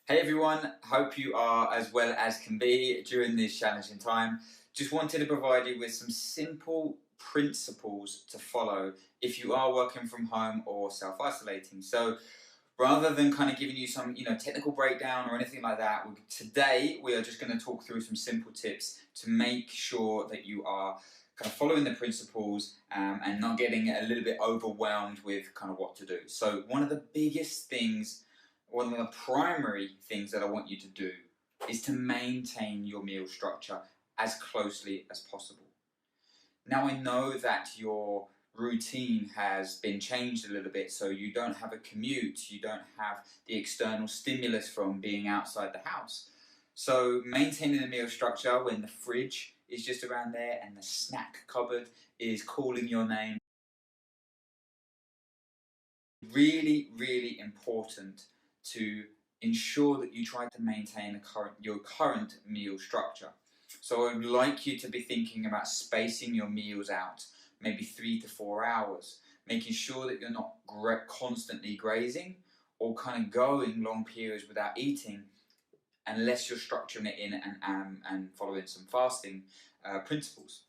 Hey everyone, hope you are as well as can be during this challenging time. Just wanted to provide you with some simple principles to follow if you are working from home or self-isolating. So rather than kind of giving you some technical breakdown or anything like that, today we are just going to talk through some simple tips to make sure that you are kind of following the principles and not getting a little bit overwhelmed with kind of what to do. So one of the biggest things, one of the primary things that I want you to do is to maintain your meal structure as closely as possible. Now I know that your routine has been changed a little bit, so you don't have a commute, you don't have the external stimulus from being outside the house. So maintaining the meal structure when the fridge is just around there and the snack cupboard is calling your name, really, really important to ensure that you try to maintain your current meal structure. So I would like you to be thinking about spacing your meals out, maybe 3 to 4 hours, making sure that you're not constantly grazing or kind of going long periods without eating, unless you're structuring it in and following some fasting principles.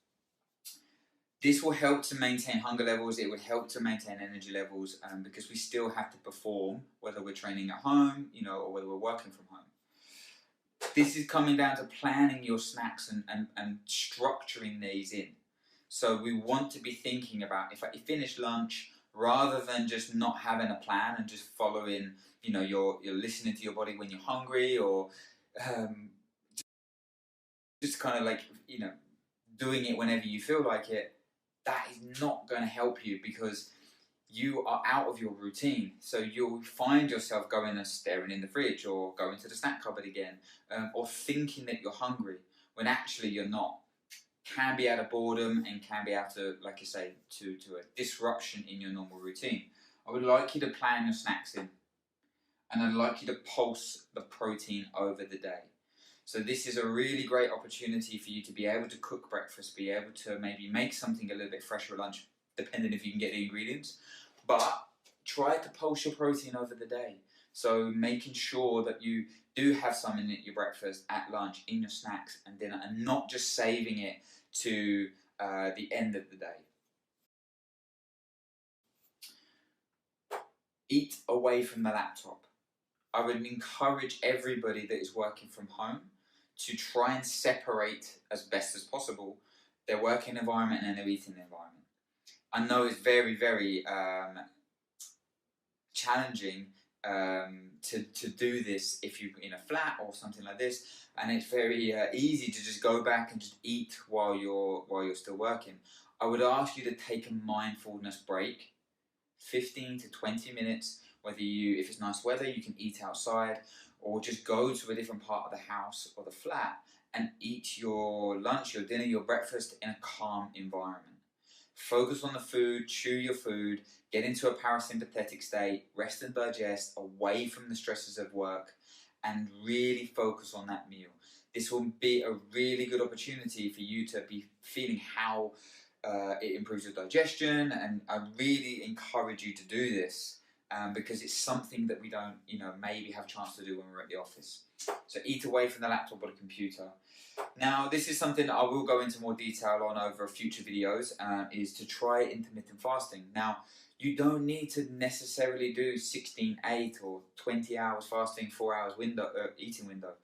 This will help to maintain hunger levels, it will help to maintain energy levels, because we still have to perform, whether we're training at home, or whether we're working from home. This is coming down to planning your snacks and structuring these in. So we want to be thinking about, if I finish lunch, rather than just not having a plan and just following, you're listening to your body when you're hungry, or um, just kind of like, doing it whenever you feel like it, that is not going to help you, because you are out of your routine. So you'll find yourself going and staring in the fridge or going to the snack cupboard again, or thinking that you're hungry when actually you're not. Can be out of boredom and can be out of, like I say, to a disruption in your normal routine. I would like you to plan your snacks in, and I'd like you to pulse the protein over the day. So this is a really great opportunity for you to be able to cook breakfast, be able to maybe make something a little bit fresher for lunch, depending if you can get the ingredients. But try to pulse your protein over the day. So making sure that you do have some in your breakfast, at lunch, in your snacks and dinner, and not just saving it to the end of the day. Eat away from the laptop. I would encourage everybody that is working from home to try and separate as best as possible their working environment and their eating environment. I know it's very, very challenging to do this if you're in a flat or something like this, and it's very easy to just go back and just eat while you're still working. I would ask you to take a mindfulness break, 15 to 20 minutes. Whether if it's nice weather, you can eat outside, or just go to a different part of the house or the flat and eat your lunch, your dinner, your breakfast in a calm environment. Focus on the food, chew your food, get into a parasympathetic state, rest and digest, away from the stresses of work, and really focus on that meal. This will be a really good opportunity for you to be feeling how it improves your digestion, and I really encourage you to do this, because it's something that we don't, maybe have a chance to do when we're at the office. So eat away from the laptop or the computer. Now, this is something that I will go into more detail on over future videos, is to try intermittent fasting. Now, you don't need to necessarily do 16/8 or 20 hours fasting, 4 hours window eating window.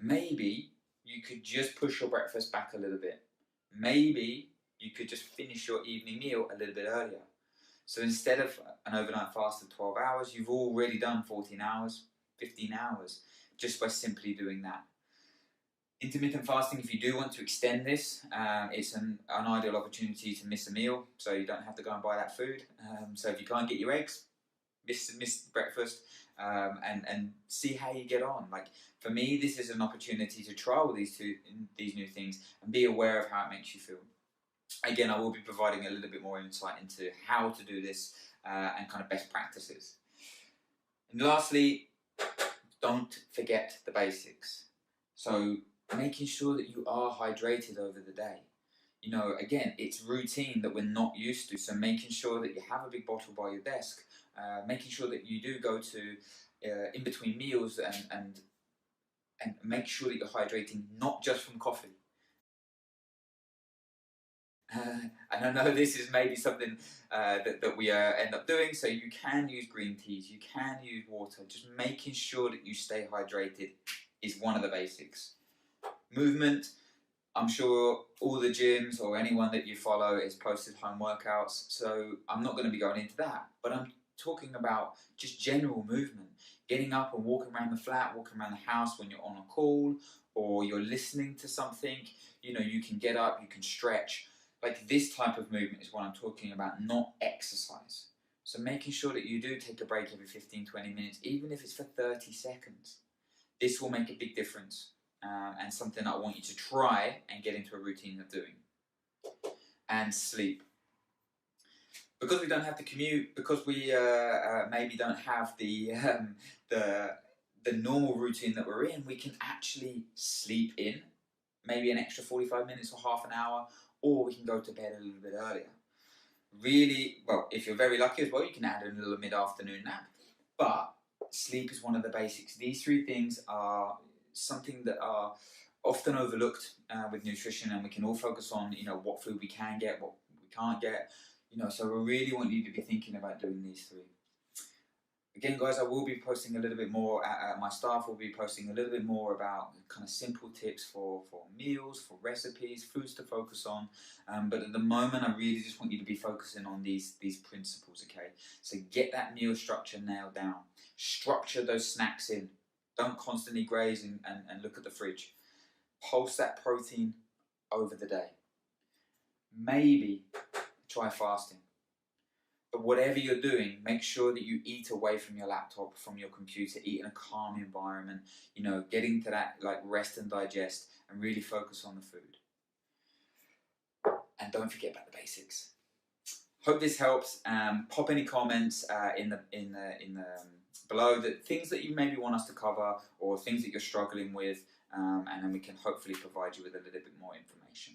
Maybe you could just push your breakfast back a little bit. Maybe you could just finish your evening meal a little bit earlier. So instead of an overnight fast of 12 hours, you've already done 14 hours, 15 hours, just by simply doing that. Intermittent fasting, if you do want to extend this, it's an ideal opportunity to miss a meal, so you don't have to go and buy that food. So if you can't get your eggs, miss breakfast, and see how you get on. Like, for me, this is an opportunity to trial these new things and be aware of how it makes you feel. Again, I will be providing a little bit more insight into how to do this, and kind of best practices. And lastly, don't forget the basics. So making sure that you are hydrated over the day. Again, it's routine that we're not used to, so making sure that you have a big bottle by your desk, making sure that you do go to in between meals and and make sure that you're hydrating not just from coffee. And I know this is maybe something that we end up doing, so you can use green teas, you can use water, just making sure that you stay hydrated is one of the basics. Movement, I'm sure all the gyms or anyone that you follow is posted home workouts, so I'm not going to be going into that, but I'm talking about just general movement, getting up and walking around the flat, walking around the house when you're on a call or you're listening to something. You can get up, you can stretch. Like, this type of movement is what I'm talking about, not exercise. So making sure that you do take a break every 15-20 minutes, even if it's for 30 seconds. This will make a big difference, and something I want you to try and get into a routine of doing. And sleep. Because we don't have to commute, because we maybe don't have the normal routine that we're in, we can actually sleep in maybe an extra 45 minutes or half an hour, or we can go to bed a little bit earlier. Really, well, if you're very lucky as well, you can add a little mid-afternoon nap. But sleep is one of the basics. These three things are something that are often overlooked with nutrition, and we can all focus on, what food we can get, what we can't get. So we really want you to be thinking about doing these three. Again, guys, I will be posting a little bit more, my staff will be posting a little bit more about kind of simple tips for meals, for recipes, foods to focus on. But at the moment, I really just want you to be focusing on these principles, okay? So get that meal structure nailed down. Structure those snacks in. Don't constantly graze and look at the fridge. Pulse that protein over the day. Maybe try fasting. But whatever you're doing, make sure that you eat away from your laptop, from your computer, eat in a calm environment, getting to that like rest and digest and really focus on the food. And don't forget about the basics. Hope this helps. Pop any comments in the below, that things that you maybe want us to cover or things that you're struggling with, and then we can hopefully provide you with a little bit more information.